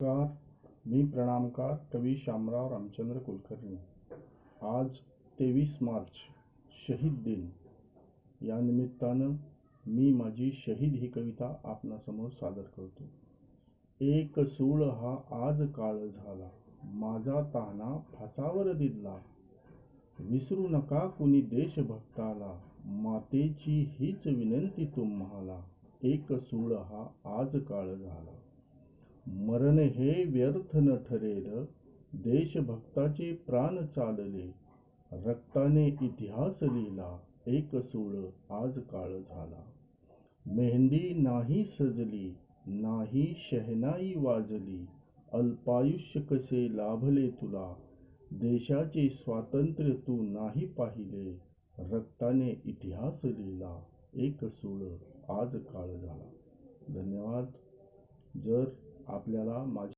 नमस्कार. मी प्रणामकार कवी शामराव रामचंद्र कुलकर्णी. आज 23 मार्च शहीद दिन या निमित्तानं मी माझी शहीद ही कविता आपणासमोर सादर करतो. एक सूळ हा आज काळ झाला, माझा ताना फासावर दिला. विसरू नका कुणी देशभक्ताला, मातेची हीच विनंती तुम्हाला. एक सूळ हा आज काळ झाला. मरण हे व्यर्थ न ठरेल, देशभक्ताचे प्राण चालले. रक्ताने इतिहास लिहिला, एक सूळ आज काळ झाला. मेहंदी नाही सजली, नाही शहनाई वाजली. अल्पायुष्य कसे लाभले तुला, देशाचे स्वातंत्र्य तू नाही पाहिले. रक्ताने इतिहास लिहिला, एक सूळ आज काळ झाला. धन्यवाद. जर आपल्याला माझी